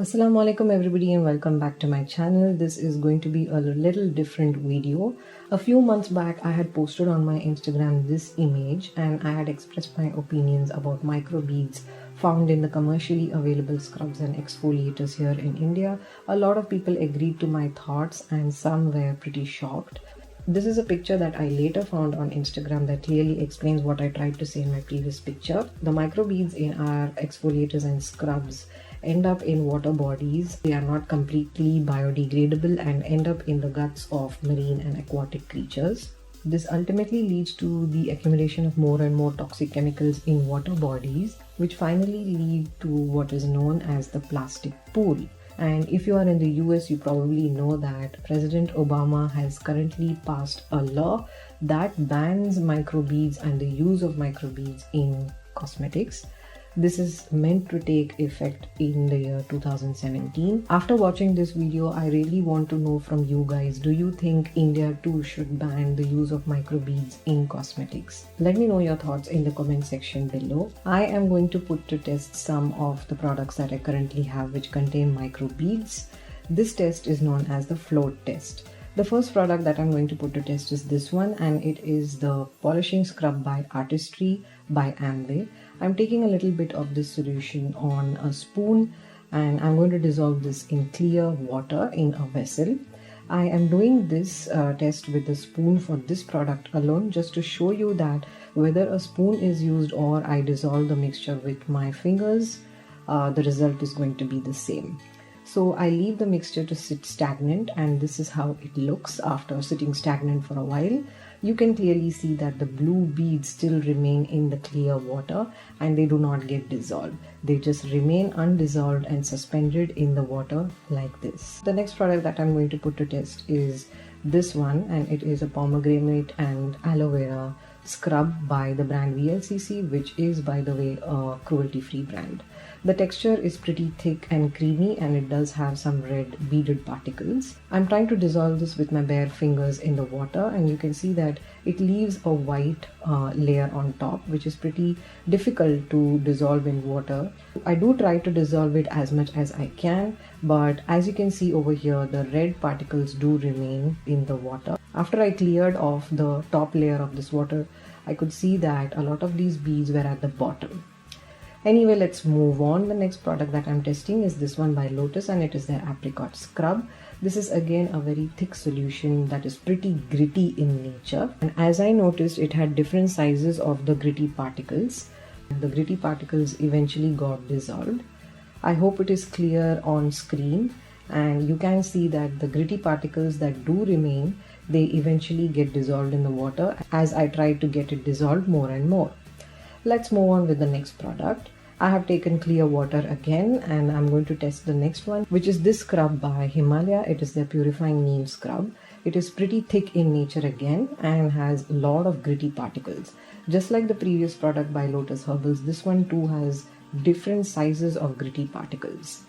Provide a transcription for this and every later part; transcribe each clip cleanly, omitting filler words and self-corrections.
Assalamualaikum everybody and welcome back to my channel. This is going to be a little different video. A few months back I had posted on my Instagram this image and I had expressed my opinions about microbeads found in the commercially available scrubs and exfoliators here in India. A lot of people agreed to my thoughts and some were pretty shocked. This is a picture that I later found on Instagram that clearly explains what I tried to say in my previous picture. The microbeads in our exfoliators and scrubs end up in water bodies. They are not completely biodegradable and end up in the guts of marine and aquatic creatures. This ultimately leads to the accumulation of more and more toxic chemicals in water bodies, which finally lead to what is known as the plastic pool. And if you are in the US, you probably know that President Obama has currently passed a law that bans microbeads and the use of microbeads in cosmetics. This is meant to take effect in the year 2017. After watching this video, I really want to know from you guys, do you think India too should ban the use of microbeads in cosmetics? Let me know your thoughts in the comment section below. I am going to put to test some of the products that I currently have which contain microbeads. This test is known as the float test. The first product that I'm going to put to test is this one, and it is the polishing scrub by Artistry by Amway. I'm taking a little bit of this solution on a spoon and I'm going to dissolve this in clear water in a vessel. I am doing this test with the spoon for this product alone just to show you that whether a spoon is used or I dissolve the mixture with my fingers, the result is going to be the same. So I leave the mixture to sit stagnant and this is how it looks after sitting stagnant for a while. You can clearly see that the blue beads still remain in the clear water and they do not get dissolved. They just remain undissolved and suspended in the water like this. The next product that I'm going to put to test is this one, and it is a pomegranate and aloe vera scrub by the brand VLCC, which is, by the way, a cruelty-free brand. The texture is pretty thick and creamy and it does have some red beaded particles. I'm trying to dissolve this with my bare fingers in the water and you can see that it leaves a white layer on top, which is pretty difficult to dissolve in water. I do try to dissolve it as much as I can, but as you can see over here, the red particles do remain in the water. After I cleared off the top layer of this water, I could see that a lot of these beads were at the bottom. Anyway, let's move on. The next product that I'm testing is this one by Lotus and it is their apricot scrub. This is again a very thick solution that is pretty gritty in nature. And as I noticed, it had different sizes of the gritty particles. The gritty particles eventually got dissolved. I hope it is clear on screen and you can see that the gritty particles that do remain, they eventually get dissolved in the water as I try to get it dissolved more and more. Let's move on with the next product. I have taken clear water again and I'm going to test the next one, which is this scrub by Himalaya. It is their purifying neem scrub. It is pretty thick in nature again and has a lot of gritty particles. Just like the previous product by Lotus Herbals, this one too has different sizes of gritty particles.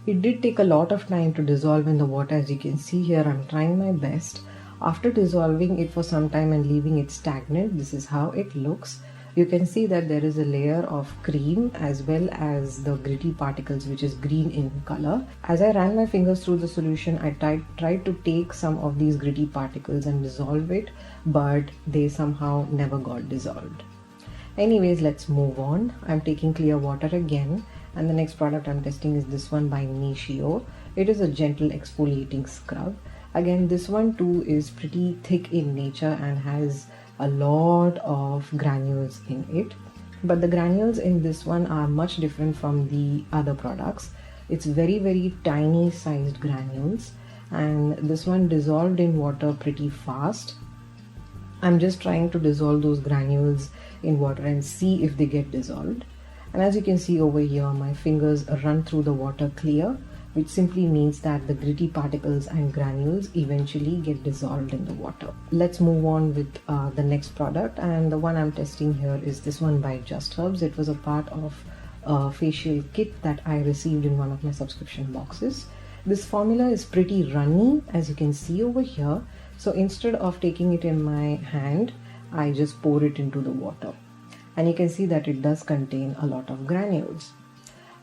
It did take a lot of time to dissolve in the water. As you can see here, I'm trying my best. After dissolving it for some time and leaving it stagnant, this is how it looks. You can see that there is a layer of cream as well as the gritty particles, which is green in color. As I ran my fingers through the solution, I tried to take some of these gritty particles and dissolve it, but they somehow never got dissolved. Anyways, let's move on. I'm taking clear water again and the next product I'm testing is this one by Nishio. It is a gentle exfoliating scrub. Again, this one too is pretty thick in nature and has a lot of granules in it, but the granules in this one are much different from the other products. It's very tiny sized granules and this one dissolved in water pretty fast. I'm just trying to dissolve those granules in water and see if they get dissolved, and as you can see over here, my fingers run through the water clear, which simply means that the gritty particles and granules eventually get dissolved in the water. Let's move on with the next product, and the one I'm testing here is this one by Just Herbs. It was a part of a facial kit that I received in one of my subscription boxes. This formula is pretty runny, as you can see over here. So instead of taking it in my hand, I just pour it into the water. And you can see that it does contain a lot of granules.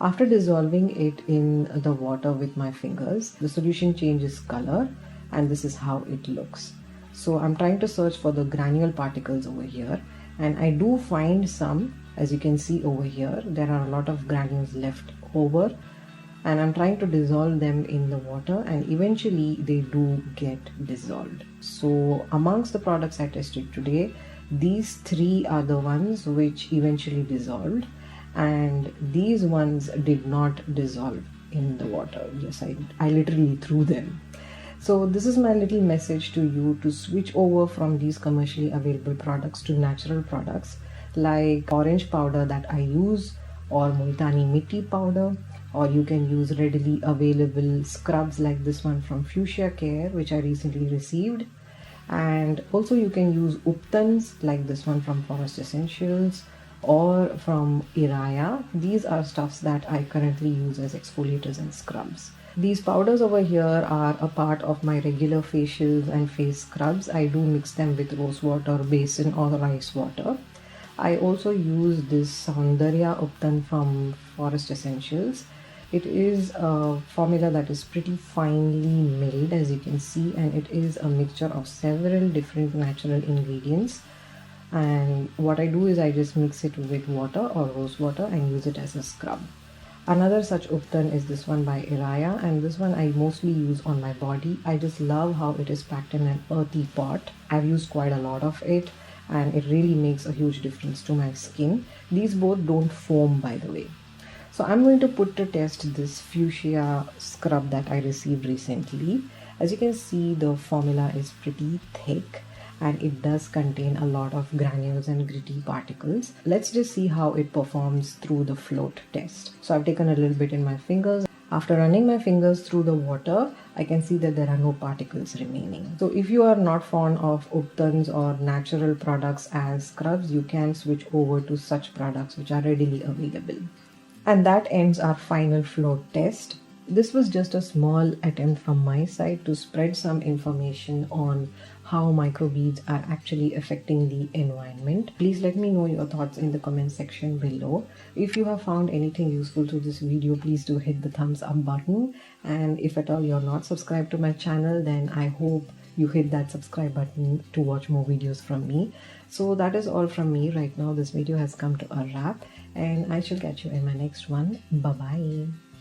After dissolving it in the water with my fingers, the solution changes color, and this is how it looks. So I'm trying to search for the granule particles over here, and I do find some. As you can see over here, there are a lot of granules left over, and I'm trying to dissolve them in the water, and eventually they do get dissolved. So amongst the products I tested today, these three are the ones which eventually dissolved, and these ones did not dissolve in the water. Yes, I literally threw them. So this is my little message to you to switch over from these commercially available products to natural products like orange powder that I use, or Multani Mitti powder, or you can use readily available scrubs like this one from Fuchsia Care, which I recently received. And also you can use Uptans like this one from Forest Essentials or from Iraya. These are stuffs that I currently use as exfoliators and scrubs. These powders over here are a part of my regular facials and face scrubs. I do mix them with rose water, basin or rice water. I also use this Saundarya Uptan from Forest Essentials. It is a formula that is pretty finely milled, as you can see, and it is a mixture of several different natural ingredients. And what I do is I just mix it with water or rose water and use it as a scrub. Another such Uptan is this one by Iraya, and this one I mostly use on my body. I just love how it is packed in an earthy pot. I've used quite a lot of it, and it really makes a huge difference to my skin. These both don't foam, by the way. So I'm going to put to test this Fuchsia scrub that I received recently. As you can see, the formula is pretty thick and it does contain a lot of granules and gritty particles. Let's just see how it performs through the float test. So I've taken a little bit in my fingers. After running my fingers through the water, I can see that there are no particles remaining. So if you are not fond of Uptans or natural products as scrubs, you can switch over to such products which are readily available. And that ends our final float test. This was just a small attempt from my side to spread some information on how microbeads are actually affecting the environment. Please let me know your thoughts in the comment section below. If you have found anything useful to this video, please do hit the thumbs up button. And if at all you're not subscribed to my channel, then I hope you hit that subscribe button to watch more videos from me. So that is all from me right now. This video has come to a wrap, and I shall catch you in my next one. Bye bye.